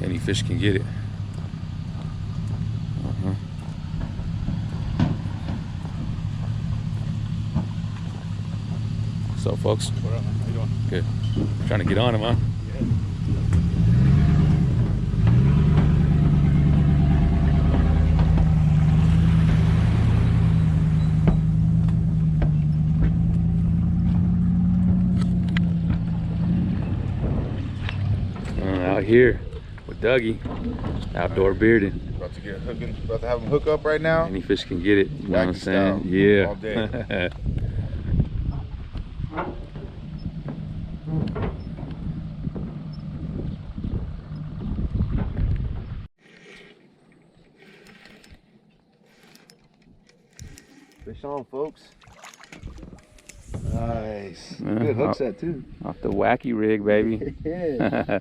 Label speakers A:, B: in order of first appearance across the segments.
A: Any fish can get it. So folks,
B: What up, man? How you doing?
A: good. Trying to get on him, huh? Out here with Dougie, outdoor bearding.
B: About to have him hook up right now.
A: Any fish can get it. You know what I'm
B: Wacky
A: saying?
B: style,
A: Yeah.
B: all day.
C: Fish on, folks. Nice. Good hook set too.
A: Off the Wacky rig, baby.
C: Yeah.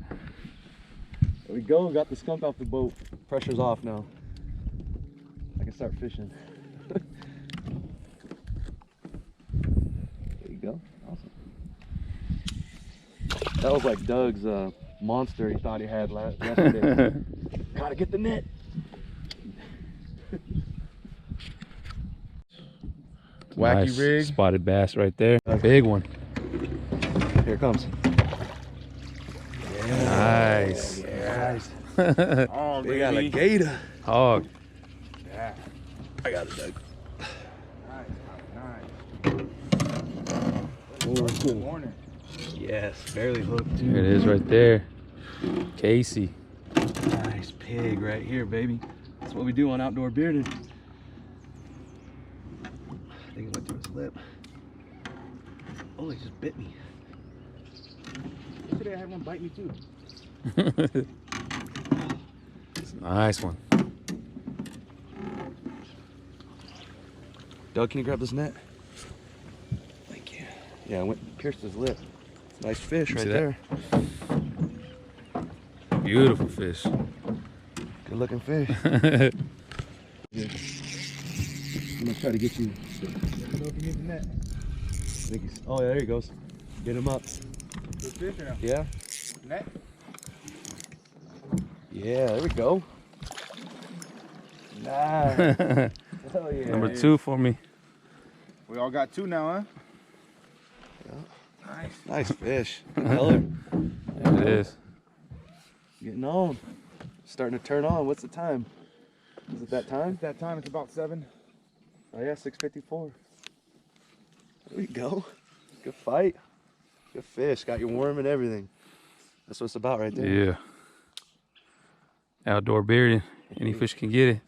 C: There we go. Got the skunk off the boat. Pressure's off now. I can start fishing. There you go. Awesome. That was like Doug's monster he thought he had yesterday. Gotta get the net.
B: Wacky
A: Nice
B: rig.
A: spotted bass right there. A big one.
C: Here it comes.
A: Nice.
C: Nice.
B: Oh,
C: Big
B: baby.
C: alligator.
A: Hog.
B: Yeah.
C: I got it, Doug.
B: Nice. Good morning.
C: Yes, barely hooked too.
A: Here it is right there. Casey.
C: Nice pig right here, baby. That's what we do on outdoor bearding. I think it went through his lip. Oh, he just bit me. Yesterday I had one bite me too.
A: It's a nice one.
C: Doug, can you grab this net? Thank you. Yeah, it went pierced his lip. Nice fish
A: You
C: right
A: see
C: there.
A: Beautiful fish.
C: Good looking fish. Yeah. I'm gonna try to get you.
B: Let me know if you need the net.
C: I think he's. Oh, yeah, there he goes. Get him up.
B: Good fish or no?
C: Yeah.
B: Net?
C: Yeah, there we go. Nice. Hell yeah.
A: Number 2 for me.
B: We all got 2 now, huh?
C: Yeah.
B: Nice.
C: Nice fish. Good color.
A: There it is.
C: Getting on. Starting to turn on. What's the time? Is it that time?
B: It's that time. It's about 7.
C: Oh yeah, 6:54. There we go. Good fight. Good fish. Got your worm and everything. That's what it's about right there.
A: Yeah. Outdoor bearding. Any fish can get it.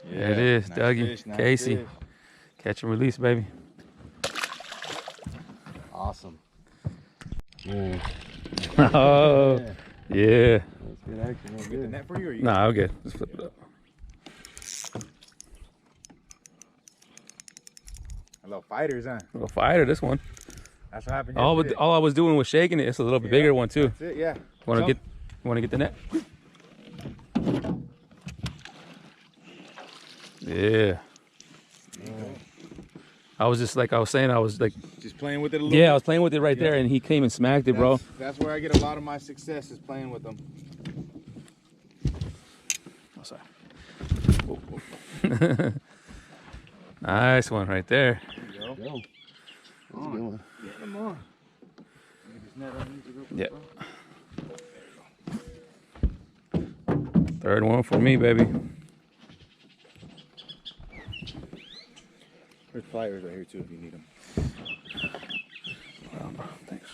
B: Yeah,
A: There it is.
B: nice
A: Dougie.
B: fish, nice
A: Casey.
B: fish.
A: Catch and release, baby.
C: Awesome.
A: Oh, yeah.
C: That's good action. That's
B: Get the
C: good.
B: net for you or you?
A: Nah, I'm good. Just flip it up.
B: A little fighters, huh?
A: Little fighter, this one.
B: That's what happened
A: All
B: yesterday.
A: I was doing was shaking it. It's a little bit bigger one too.
B: That's it, yeah.
A: Want
B: Jump.
A: to get the net? Yeah. I was just like I was saying. I was like,
B: Just playing with it a little
A: yeah, I
B: bit.
A: was playing with it right there, and he came and smacked it, bro.
B: That's where I get a lot of my success is playing with them.
A: Oh, sorry. Nice one right there.
B: There you go.
C: Go. That's a good one.
B: Get them on. Get this net underneath it real quick,
A: Yep.
B: bro.
A: Third one for me, baby.
B: There's pliers right here too if you need them.
A: Thanks.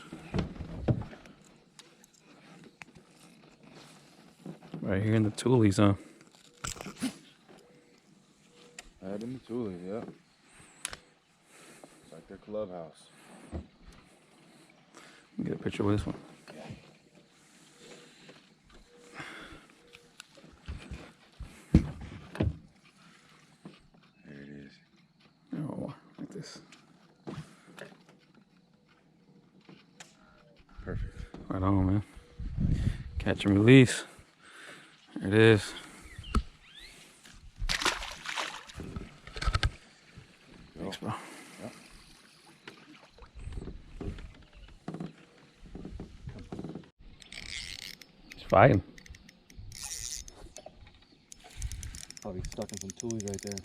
A: Right here in the toolies, huh?
B: Right in the toolies, yeah. It's like their clubhouse.
A: Get a picture with this one.
B: There it is.
A: Oh, like this.
B: Perfect.
A: Right on, man. Catch and release. There it is. Thanks, bro.
B: Yep.
A: He's fighting.
C: Probably stuck in some tulies right there.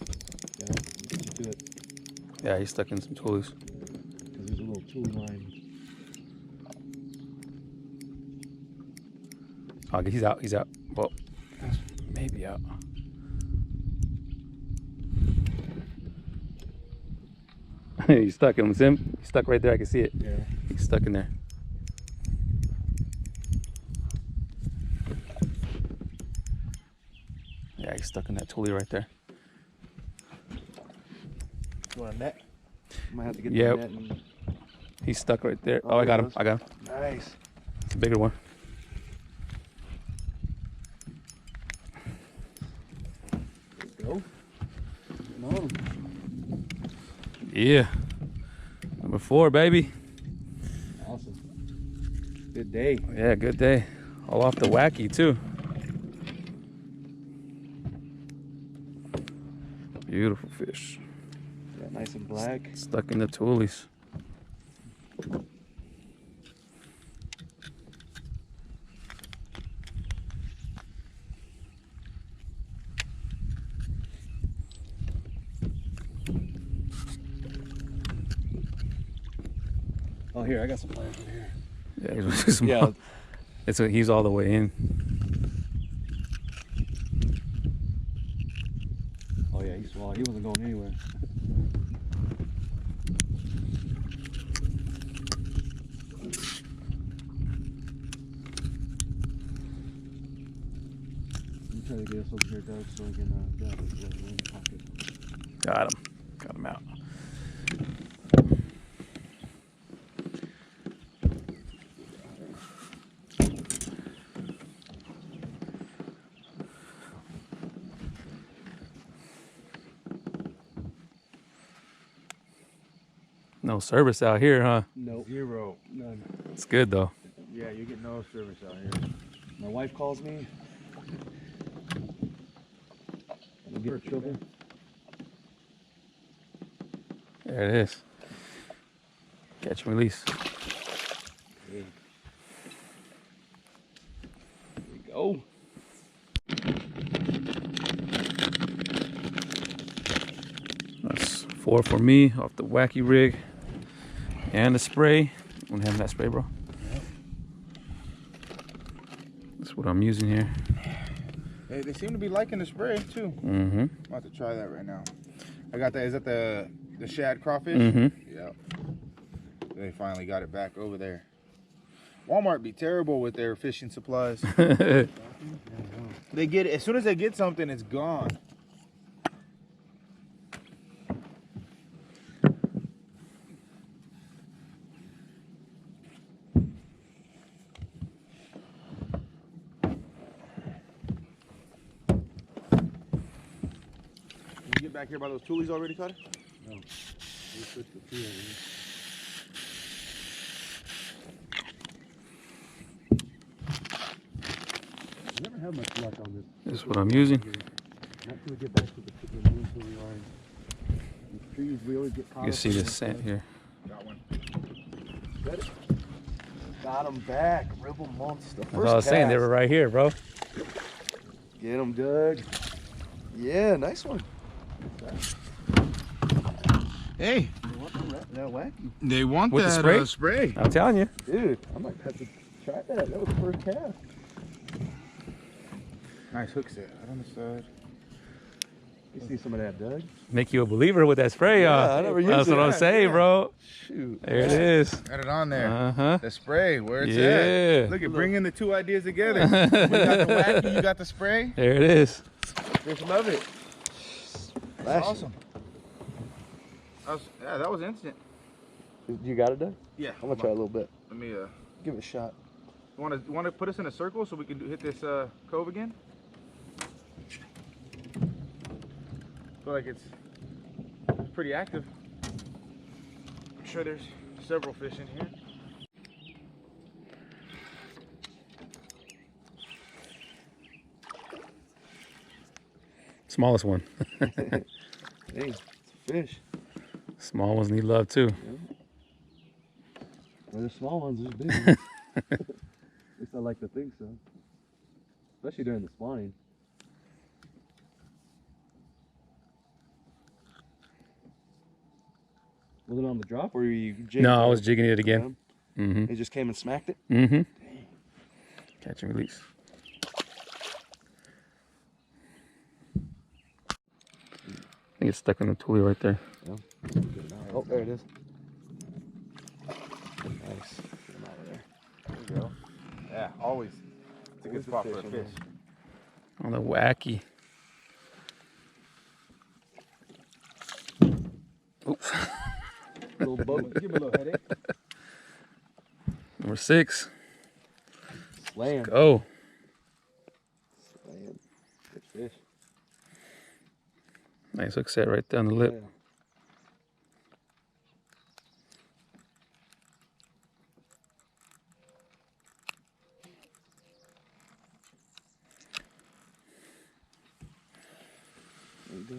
C: Yeah, you do it.
A: Yeah, he's stuck in some tulies.
C: Because there's a little tule line.
A: Oh, he's out. He's out. Well, maybe out. He's stuck in him. He's stuck right there. I can see it.
C: Yeah.
A: He's stuck in there. Yeah, he's stuck in that tule right there.
C: You want a net? Might have to get
A: Yeah.
C: the net and...
A: He's stuck right there. Oh, I got him. I got him.
C: Nice.
A: It's a bigger one.
C: Go. Come on.
A: Yeah. Number 4, baby.
C: Awesome. Good day.
A: Yeah, good day. All off the Wacky, too. Beautiful fish.
C: Yeah, nice and black.
A: Stuck in the tulies.
C: Oh, here, I got some pliers in here.
A: Yeah, he's small.
C: Yeah.
A: He's all the way in.
C: Oh, yeah, he's small. He wasn't going anywhere. I'm trying to get us over here, Doug, so we can get out of the pocket.
A: Got him. Got him out. No service out here, huh?
C: Nope.
B: Zero.
C: None.
A: It's good though.
B: Yeah, you get no service out here.
C: My wife calls me. I'll give her trouble.
A: There it is. Catch and release.
C: Here we go.
A: That's 4 for me off the Wacky rig. And the spray. Want to have that spray, bro?
B: Yep.
A: That's what I'm using here.
B: Hey, they seem to be liking the spray too.
A: Mm-hmm.
B: I'm about to try that right now. I got that. Is that the Shad crawfish?
A: Mm-hmm.
B: Yep. They finally got it back over there. Walmart be terrible with their fishing supplies. They get it as soon as they get something, it's gone. You get back here by those tulies already, Cutter?
C: No. We switched the two of them. I never had much luck on this.
A: This is what I'm using.
C: Not till we get back to the main tule line. These trees, we always get caught
A: You can
C: up
A: see
C: in
A: this
C: this
A: scent
C: stuff.
A: here.
B: Got one.
C: Got it. Got him back. Rebel monster.
A: That's what I was saying. They were right here, bro.
C: Get him, Doug. Yeah, nice one.
B: Hey,
C: That Wacky.
B: they want
A: With the
B: that
A: spray?
B: spray.
A: I'm telling you.
C: Dude, I might have to try that. That was the first cast.
B: Nice hook set. Right on the side.
C: You see some of that, Doug?
A: Make you a believer with that spray,
C: Yeah, I never
A: That's
C: used
A: what
C: it.
A: I'm saying,
B: Yeah.
A: bro.
C: Shoot.
A: There it is.
B: Got it on there.
A: Uh-huh.
B: The spray, where it's
A: Yeah.
B: at. Look at bringing the two ideas together. You got the Wacky, you got the spray.
A: There it is.
B: Just love it. That's
C: Flash.
B: awesome. That was instant.
C: You got it, Doug?
B: Yeah.
C: I'm gonna try a little bit.
B: Let me
C: Give it a shot.
B: you want to put us in a circle so we can hit this cove again? Feel like it's pretty active. I'm sure there's several fish in here.
A: Smallest one.
C: Hey, it's a fish.
A: Small ones need love too.
C: Well, there's small ones, there's big ones. At least I like to think so. Especially during the spawning. Was it on the drop or were you jigging?
A: No, I was jigging it again. Mm-hmm.
C: It just came and smacked it?
A: Mm-hmm. Catch and release. I think it's stuck in the tule right there.
C: Yeah. Oh, there it is. Nice. Get him out of there.
B: There you go. Yeah, always. It's a good spot for a fish.
A: On the Wacky. Oops.
C: Little boat.
B: Give me a little headache.
A: Number 6.
C: Slam.
A: Go.
C: Slam. Good fish.
A: Nice hook set right there on the lip.
C: Yeah. There you go.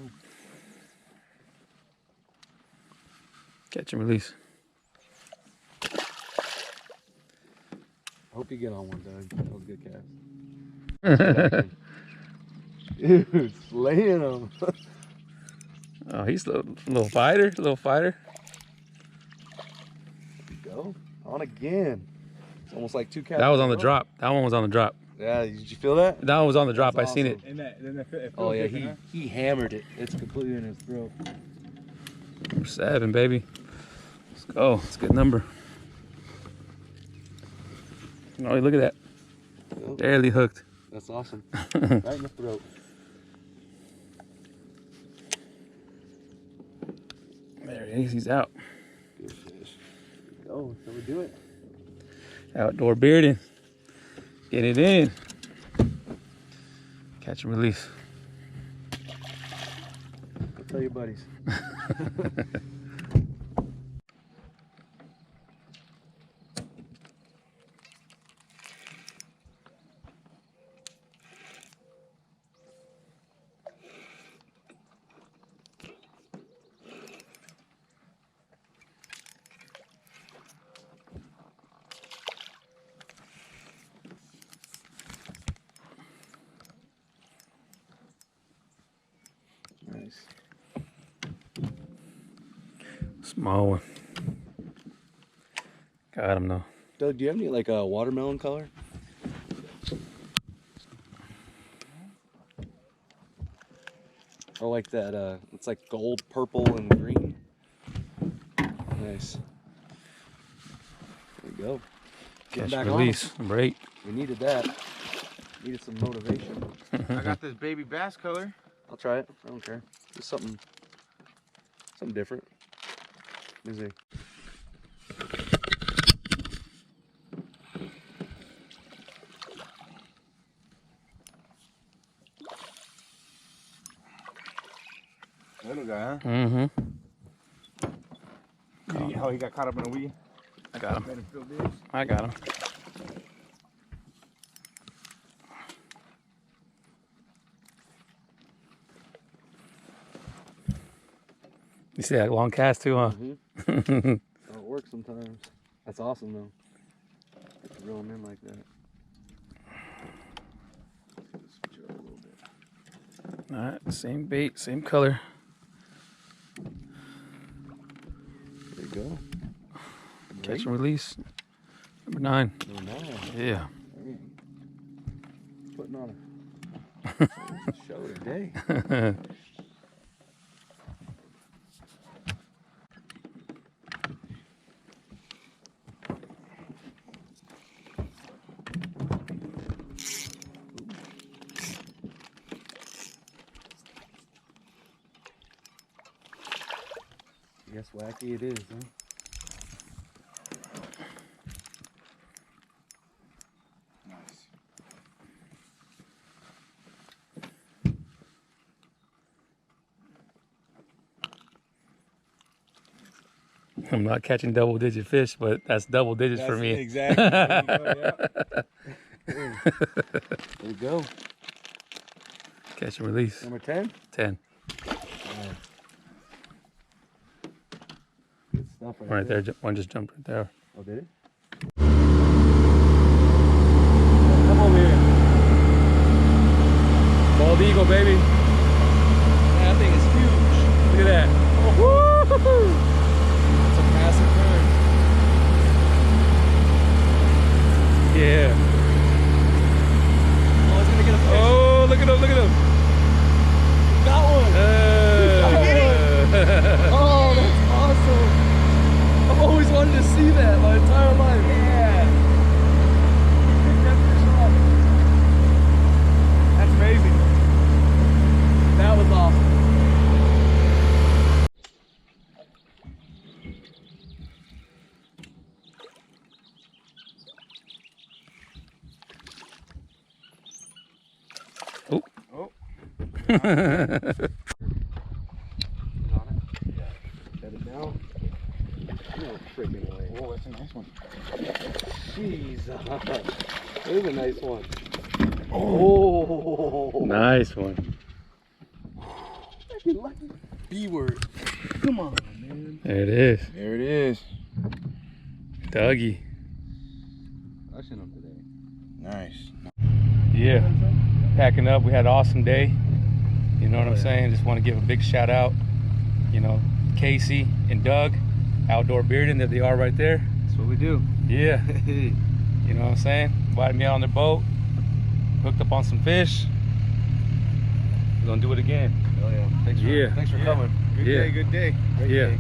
A: Catch and release.
C: I hope you get on one, Doug. That was a good cast. Dude, slaying them.
A: Oh, he's a little fighter,
C: There you go. On again. It's almost like 2 casts.
A: That was on the drop. That one was on the drop.
C: Yeah, did you feel that?
A: That one was on the drop.
C: That's
A: I seen it.
C: awesome.
B: And it
C: Oh yeah, he hammered it. It's completely in his throat.
A: Number 7, baby. Let's go. It's a good number. Oh, look at that.
C: Yep.
A: Barely hooked.
C: That's awesome. Right in the throat.
A: There he is. He's out.
C: Good fish. Go. Shall we do it?
A: Outdoor bearding. Get it in. Catch and release.
C: Go tell your buddies. Nice.
A: Small one. Got him though.
C: Doug, do you have any like a watermelon color? Or like that, it's like gold, purple, and green. Nice. There you go. Getting
A: Catch
C: back
A: and
C: on
A: release.
C: it.
A: Number 8.
C: We needed that. Needed some motivation.
B: I got this baby bass color.
C: I'll try it. I don't care. Just something different. Let me see.
B: Little guy, huh?
A: Mm-hmm.
B: How he got caught up in a weed?
A: I got him.
B: Made him feel big.
A: I got him. You see that long cast too, huh?
C: Mm-hmm. Oh, it works sometimes. That's awesome though. Get to reel them in like that. Switch it up a little bit.
A: All right, same bait, same color.
C: There you go.
A: Catch and release. Number 9.
C: Number 9.
A: Yeah.
C: Hey. Putting on a show today. Guess Wacky it is, huh?
B: Nice.
A: I'm not catching double-digit fish, but that's double digits for me.
B: Exactly. There you go,
C: There you go.
A: Catch and release.
C: Number 10?
A: 10.
C: Good stuff
A: Right there. One just jumped right there.
C: Oh, did it?
A: Come over here. Bald eagle, baby. That thing is huge. Look at that. Woo-hoo-hoo. Yeah.
C: Oh, it's gonna get a fish.
A: Oh, look at him, look at him.
C: Got one. Oh, that's awesome. I've always wanted to see that my entire life.
B: Yeah. Pick that fish up. That's amazing.
C: That was awesome.
A: Oh.
B: Oh.
C: On it. Yeah. Set it down. No freaking way.
B: Oh, that's a nice one.
C: Jesus. That is a nice one. Oh.
A: Nice one.
C: Lucky B word. Come on, man.
A: There it is.
B: There it is.
A: Dougie.
C: Crushing them today.
B: Nice.
A: Yeah. Packing up. We had an awesome day. You know what I'm saying? Just want to give a big shout out. You know, Casey and Doug, Outdoor Beardin, there they are right there.
C: That's what we do.
A: Yeah. You know what I'm saying? Invited me out on their boat. Hooked up on some fish. We're gonna do it again.
C: Oh yeah. Thanks for coming.
B: Good
A: Yeah.
B: day, good day.
C: Great
A: Yeah.
C: day.